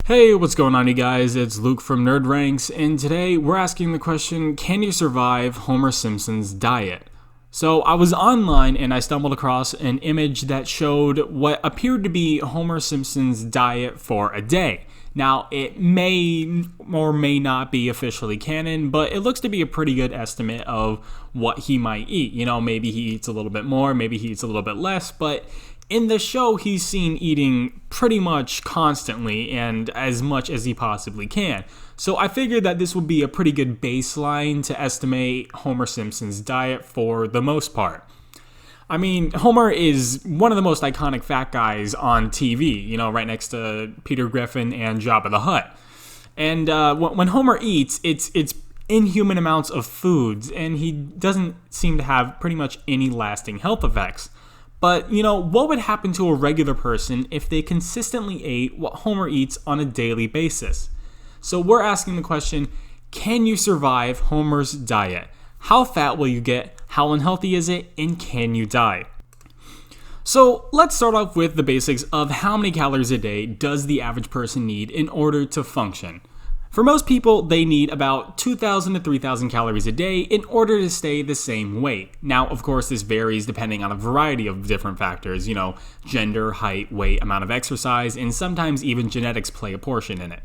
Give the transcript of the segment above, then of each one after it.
Hey, what's going on, you guys? It's Luke from Nerd Ranks, and today we're asking the question, can you survive Homer Simpson's diet? So I was online and I stumbled across an image that showed what appeared to be Homer Simpson's diet for a day. Now, it may or may not be officially canon, but it looks to be a pretty good estimate of what he might eat. You know, maybe he eats a little bit more, maybe he eats a little bit less, but in the show, he's seen eating pretty much constantly and as much as he possibly can. So I figured that this would be a pretty good baseline to estimate Homer Simpson's diet for the most part. I mean, Homer is one of the most iconic fat guys on TV, you know, right next to Peter Griffin and Jabba the Hutt. And when Homer eats, it's inhuman amounts of foods, and he doesn't seem to have pretty much any lasting health effects. But, you know, what would happen to a regular person if they consistently ate what Homer eats on a daily basis? So we're asking the question, can you survive Homer's diet? How fat will you get? How unhealthy is it? And can you die? So let's start off with the basics of how many calories a day does the average person need in order to function. For most people, they need about 2,000 to 3,000 calories a day in order to stay the same weight. Now, of course, this varies depending on a variety of different factors, you know, gender, height, weight, amount of exercise, and sometimes even genetics play a portion in it.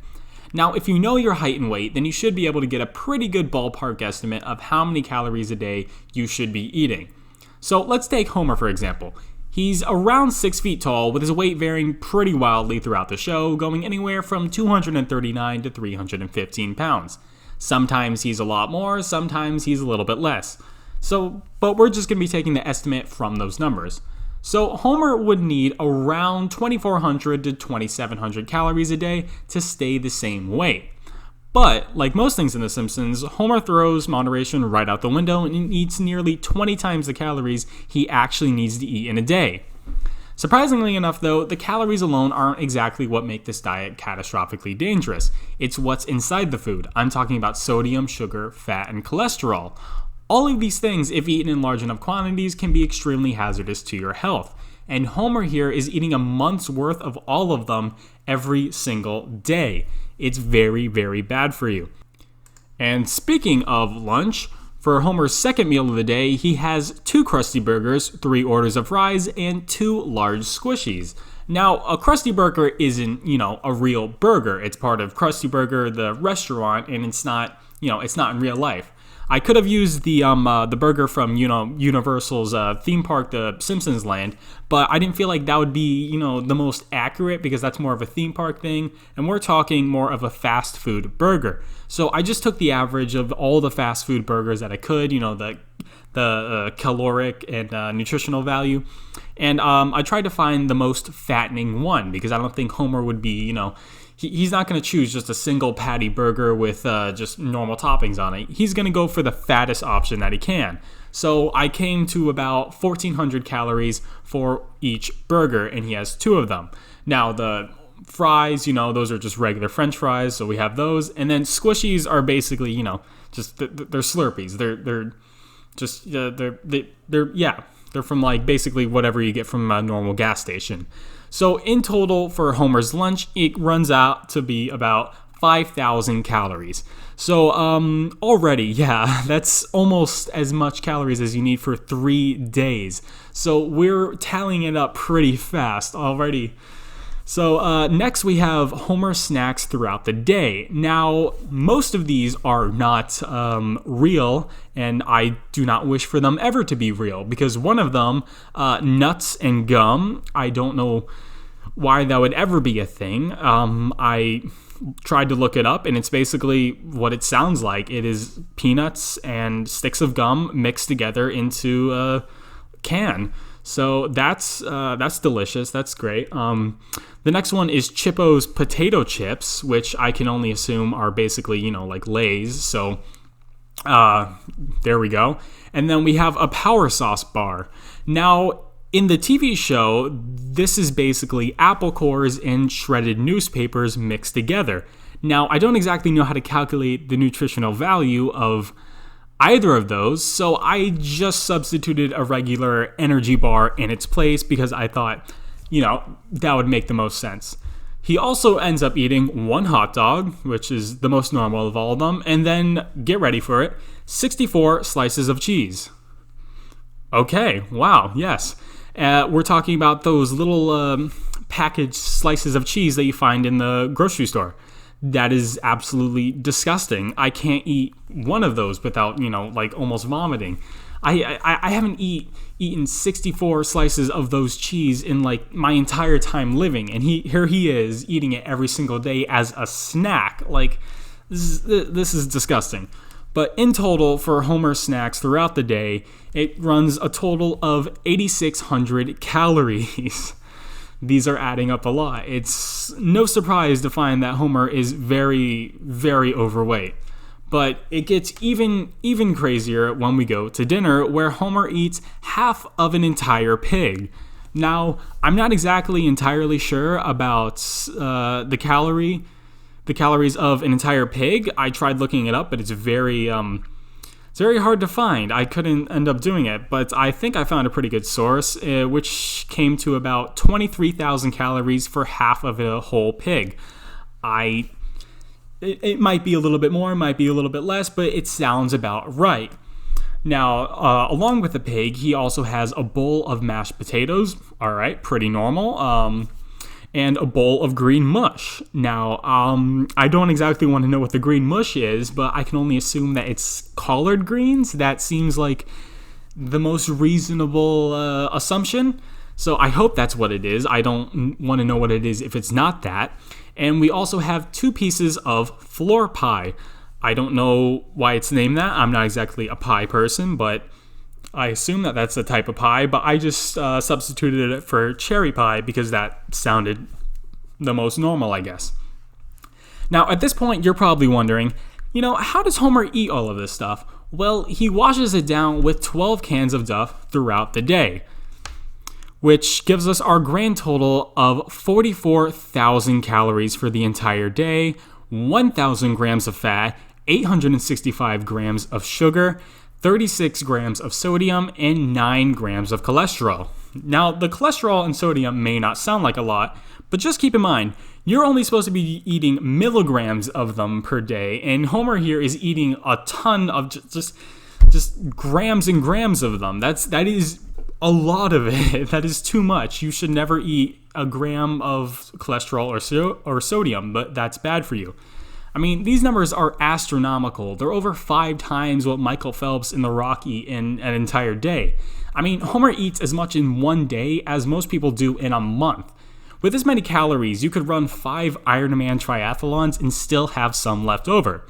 Now, if you know your height and weight, then you should be able to get a pretty good ballpark estimate of how many calories a day you should be eating. So let's take Homer, for example. He's around 6 feet tall, with his weight varying pretty wildly throughout the show, going anywhere from 239 to 315 pounds. Sometimes he's a lot more, sometimes he's a little bit less. But we're just going to be taking the estimate from those numbers. So Homer would need around 2,400 to 2,700 calories a day to stay the same weight. But, like most things in The Simpsons, Homer throws moderation right out the window and eats nearly 20 times the calories he actually needs to eat in a day. Surprisingly enough, though, the calories alone aren't exactly what make this diet catastrophically dangerous. It's what's inside the food. I'm talking about sodium, sugar, fat, and cholesterol. All of these things, if eaten in large enough quantities, can be extremely hazardous to your health. And Homer here is eating a month's worth of all of them every single day. It's very, very bad for you. And speaking of lunch, for Homer's second meal of the day, he has 2 Krusty Burgers, 3 orders of fries, and 2 large squishies. Now, a Krusty Burger isn't, a real burger. It's part of Krusty Burger, the restaurant, and it's not in real life. I could have used the burger from, Universal's theme park, the Simpsons Land, but I didn't feel like that would be, the most accurate because that's more of a theme park thing, and we're talking more of a fast food burger. So I just took the average of all the fast food burgers that I could, the caloric and nutritional value, and I tried to find the most fattening one because I don't think Homer would be, he's not going to choose just a single patty burger with just normal toppings on it. He's going to go for the fattest option that he can. So I came to about 1,400 calories for each burger, and he has 2 of them. Now, the fries, those are just regular French fries, so we have those. And then squishies are basically, just they're Slurpees. They're from like basically whatever you get from a normal gas station. So in total for Homer's lunch, it runs out to be about 5,000 calories. So already, that's almost as much calories as you need for 3 days. So we're tallying it up pretty fast already. So next we have Homer snacks throughout the day. Now, most of these are not real, and I do not wish for them ever to be real, because one of them, nuts and gum, I don't know why that would ever be a thing. I tried to look it up, and it's basically what it sounds like. It is peanuts and sticks of gum mixed together into a can. So that's delicious. That's great. The next one is Chippo's potato chips, which I can only assume are basically, like Lay's. So there we go. And then we have a power sauce bar. Now, in the TV show, this is basically apple cores and shredded newspapers mixed together. Now, I don't exactly know how to calculate the nutritional value of either of those, so I just substituted a regular energy bar in its place because I thought, that would make the most sense. He also ends up eating one hot dog, which is the most normal of all of them, and then, get ready for it, 64 slices of cheese. Okay, wow, yes. We're talking about those little packaged slices of cheese that you find in the grocery store. That is absolutely disgusting. I can't eat one of those without, almost vomiting. I haven't eaten 64 slices of those cheese in my entire time living, and here he is eating it every single day as a snack. This is disgusting. But in total, for Homer's snacks throughout the day, it runs a total of 8,600 calories. These are adding up a lot. It's no surprise to find that Homer is very, very overweight. But it gets even crazier when we go to dinner, where Homer eats half of an entire pig. Now, I'm not exactly entirely sure about the calories of an entire pig. I tried looking it up, but it's very hard to find. I couldn't end up doing it, but I think I found a pretty good source, which came to about 23,000 calories for half of a whole pig. It might be a little bit more, it might be a little bit less, but it sounds about right. Now, along with the pig, he also has a bowl of mashed potatoes. All right, pretty normal. And a bowl of green mush. Now, I don't exactly want to know what the green mush is, but I can only assume that it's collard greens. That seems like the most reasonable assumption. So I hope that's what it is. I don't want to know what it is if it's not that. And we also have 2 pieces of floor pie. I don't know why it's named that. I'm not exactly a pie person, but I assume that that's a type of pie. But I just substituted it for cherry pie because that sounded the most normal, I guess. Now, at this point, you're probably wondering, how does Homer eat all of this stuff? Well, he washes it down with 12 cans of Duff throughout the day, which gives us our grand total of 44,000 calories for the entire day, 1,000 grams of fat, 865 grams of sugar, 36 grams of sodium, and 9 grams of cholesterol. Now, the cholesterol and sodium may not sound like a lot, but just keep in mind, you're only supposed to be eating milligrams of them per day, and Homer here is eating a ton of just grams and grams of them. That is a lot of it. That is too much. You should never eat a gram of cholesterol or sodium, but that's bad for you. I mean, these numbers are astronomical. They're over 5 times what Michael Phelps and The Rock eat in an entire day. I mean, Homer eats as much in one day as most people do in a month. With this many calories, you could run 5 Ironman triathlons and still have some left over.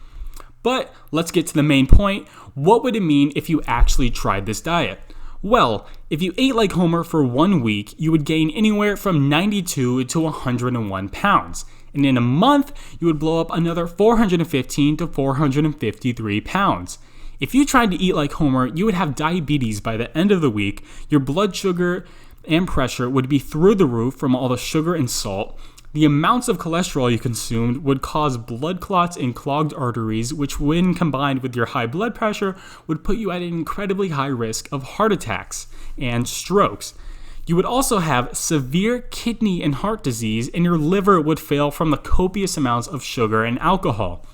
But let's get to the main point. What would it mean if you actually tried this diet? Well, if you ate like Homer for 1 week, you would gain anywhere from 92 to 101 pounds. And in a month, you would blow up another 415 to 453 pounds. If you tried to eat like Homer, you would have diabetes by the end of the week. Your blood sugar and pressure would be through the roof from all the sugar and salt. The amounts of cholesterol you consumed would cause blood clots and clogged arteries, which when combined with your high blood pressure would put you at an incredibly high risk of heart attacks and strokes. You would also have severe kidney and heart disease, and your liver would fail from the copious amounts of sugar and alcohol.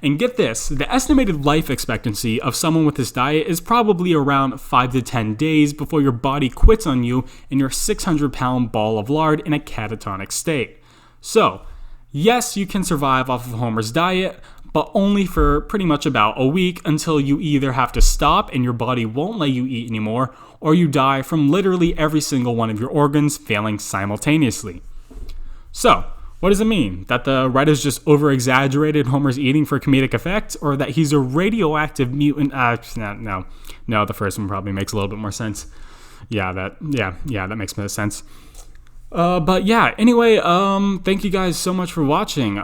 And get this, the estimated life expectancy of someone with this diet is probably around 5 to 10 days before your body quits on you and you're a 600-pound ball of lard in a catatonic state. So, yes, you can survive off of Homer's diet, but only for pretty much about a week until you either have to stop and your body won't let you eat anymore, or you die from literally every single one of your organs failing simultaneously. So, what does it mean? That the writers just over-exaggerated Homer's eating for comedic effect? Or that he's a radioactive mutant? No, the first one probably makes a little bit more sense. That makes more sense. But yeah, anyway, thank you guys so much for watching.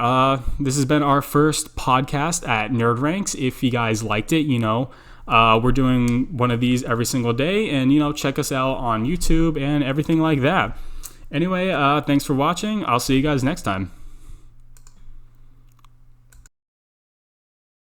This has been our first podcast at Nerd Ranks. If you guys liked it, we're doing one of these every single day, and, check us out on YouTube and everything like that. Anyway, thanks for watching. I'll see you guys next time.